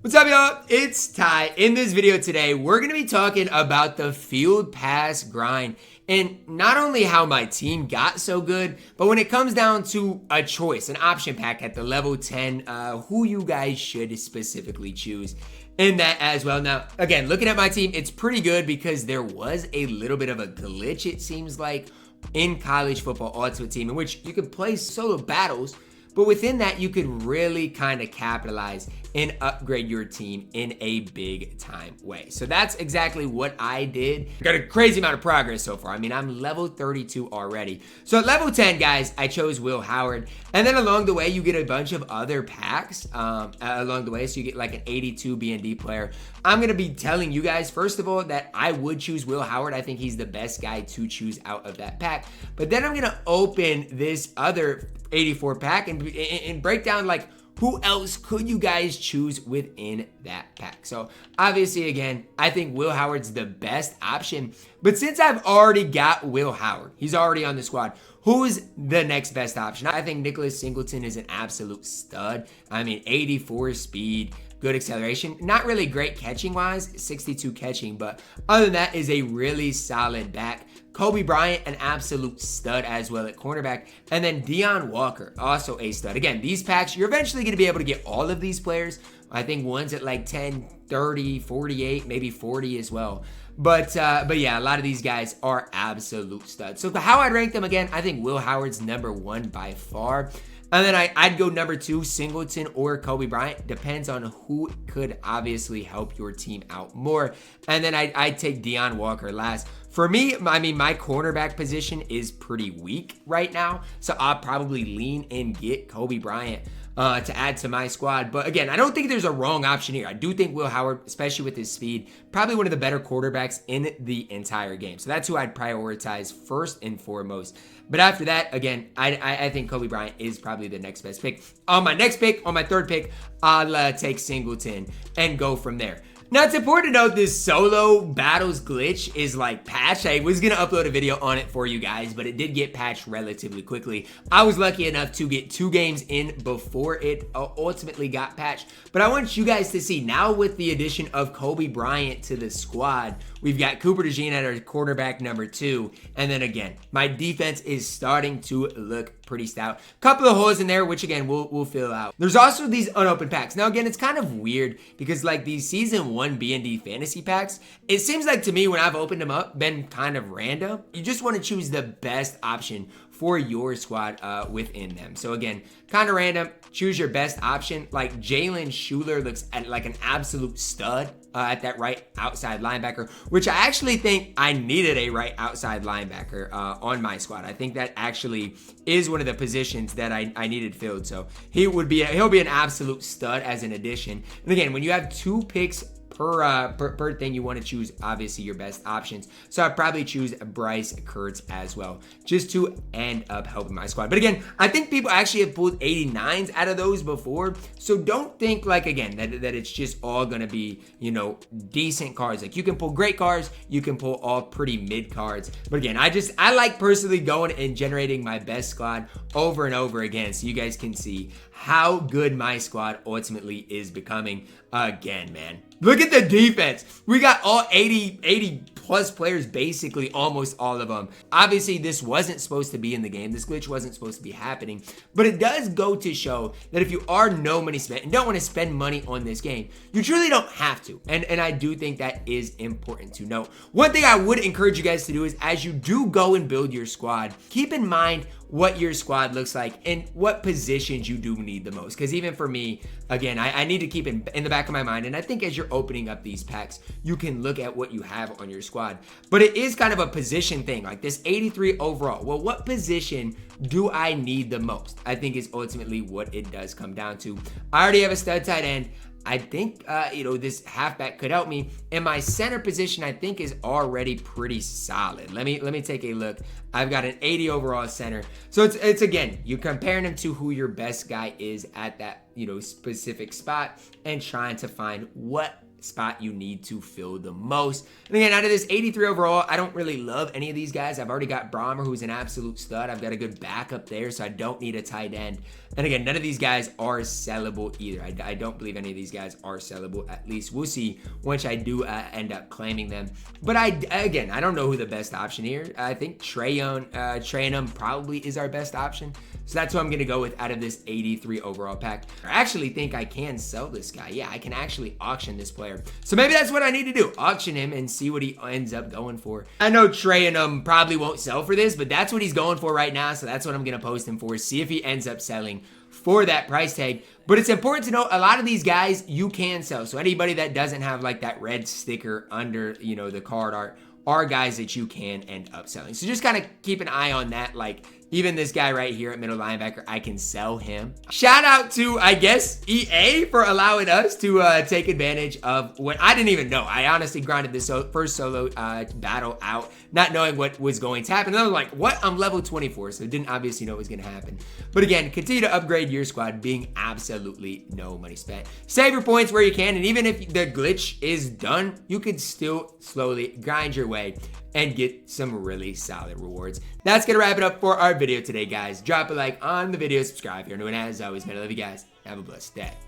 What's up, y'all? It's Ty. In this video today, we're going to be talking about the field pass grind and not only how my team got so good, but when it comes down to a choice, an option pack at the level 10, who you guys should specifically choose in that as well. Now, again, looking at my team, it's pretty good because there was a little bit of a glitch, it seems like, in college football ultimate team in which you could play solo battles, but within that, you could really kind of capitalize and upgrade your team in a big time way. So that's exactly what I did. Got a crazy amount of progress so far. I mean, I'm level 32 already. So at level 10, guys, I chose Will Howard. And then along the way, you get a bunch of other packs along the way. So you get like an 82 BND player. I'm going to be telling you guys, first of all, that I would choose Will Howard. I think he's the best guy to choose out of that pack. But then I'm going to open this other 84 pack and break down like who else could you guys choose within that pack. So obviously, again, I think Will Howard's the best option, but since I've already got Will Howard, he's already on the squad, who's the next best option? I think Nicholas Singleton is an absolute stud. I mean, 84 speed, good acceleration, not really great catching wise, 62 catching, but other than that is a really solid back. Cobee Bryant, an absolute stud as well at cornerback. And then Deone Walker, also a stud. Again, these packs, you're eventually going to be able to get all of these players. I think one's at like 10, 30, 48, maybe 40 as well. But yeah, a lot of these guys are absolute studs. So how I'd rank them again, I think Will Howard's number one by far. And then I'd go number two, Singleton or Cobee Bryant. Depends on who could obviously help your team out more. And then I'd take Deone Walker last. For me, I mean, my cornerback position is pretty weak right now. So I'll probably lean and get Cobee Bryant to add to my squad. But again, I don't think there's a wrong option here. I do think Will Howard, especially with his speed, probably one of the better quarterbacks in the entire game. So that's who I'd prioritize first and foremost. But after that, again, I think Cobee Bryant is probably the next best pick. On my next pick, on my third pick, I'll take Singleton and go from there. Now, it's important to note this solo battles glitch is like patched. I was going to upload a video on it for you guys, but it did get patched relatively quickly. I was lucky enough to get 2 games in before it ultimately got patched. But I want you guys to see now with the addition of Cobee Bryant to the squad, we've got Cooper DeJean at our quarterback number 2. And then again, my defense is starting to look pretty stout. Couple of holes in there, which again, we'll fill out. There's also these unopened packs. Now again, it's kind of weird because like these season 1 BND fantasy packs, it seems like to me when I've opened them up, been kind of random. You just want to choose the best option for your squad within them. So again, kind of random. Choose your best option. Like Jalen Shuler looks like an absolute stud at that right outside linebacker, which I actually think I needed a right outside linebacker on my squad. I think that actually is one of the positions that I needed filled. So he'll be an absolute stud as an addition. And again, when you have 2 picks per thing, you want to choose obviously your best options. So I'd probably choose Bryce Kurtz as well, just to end up helping my squad. But again, I think people actually have pulled 89s out of those before. So don't think like, again, that it's just all going to be, you know, decent cards. Like you can pull great cards, you can pull all pretty mid cards. But again, I like personally going and generating my best squad over and over again so you guys can see how good my squad ultimately is becoming again, man. Look at the defense. We got all 80 plus players, basically almost all of them. Obviously, this wasn't supposed to be in the game. This glitch wasn't supposed to be happening, but it does go to show that if you are no money spent and don't want to spend money on this game, you truly don't have to. And I do think that is important to note. One thing I would encourage you guys to do is as you do go and build your squad, keep in mind what your squad looks like and what positions you do need the most. Because even for me, again, I need to keep it in the back of my mind. And I think as you're opening up these packs, you can look at what you have on your squad. But it is kind of a position thing, like this 83 overall. Well, what position do I need the most? I think is ultimately what it does come down to. I already have a stud tight end. I think, this halfback could help me. And my center position, I think, is already pretty solid. Let me take a look. I've got an 80 overall center. So it's again, you're comparing him to who your best guy is at that, specific spot and trying to find what spot you need to fill the most. And again, out of this 83 overall, I don't really love any of these guys. I've already got Brahmer, who's an absolute stud. I've got a good backup there, so I don't need a tight end. And again, none of these guys are sellable either. I don't believe any of these guys are sellable. At least we'll see once I do end up claiming them. But I don't know who the best option here. I think Troydan probably is our best option. So that's who I'm going to go with out of this 83 overall pack. I actually think I can sell this guy. Yeah, I can actually auction this player. So maybe that's what I need to do. Auction him and see what he ends up going for. I know Troydan probably won't sell for this, but that's what he's going for right now. So that's what I'm going to post him for. See if he ends up selling for that price tag. But it's important to note, a lot of these guys you can sell. So anybody that doesn't have like that red sticker under, you know, the card art are guys that you can end up selling. So just kind of keep an eye on that. Like, even this guy right here at middle linebacker, I can sell him. Shout out to, I guess, EA for allowing us to take advantage of what I didn't even know. I honestly grinded this first solo battle out, not knowing what was going to happen. And I was like, what? I'm level 24, so didn't obviously know what was going to happen. But again, continue to upgrade your squad, being absolutely no money spent. Save your points where you can, and even if the glitch is done, you can still slowly grind your way and get some really solid rewards. That's gonna wrap it up for our video today, guys. Drop a like on the video, subscribe if you're new, and as always, man, I love you guys. Have a blessed day.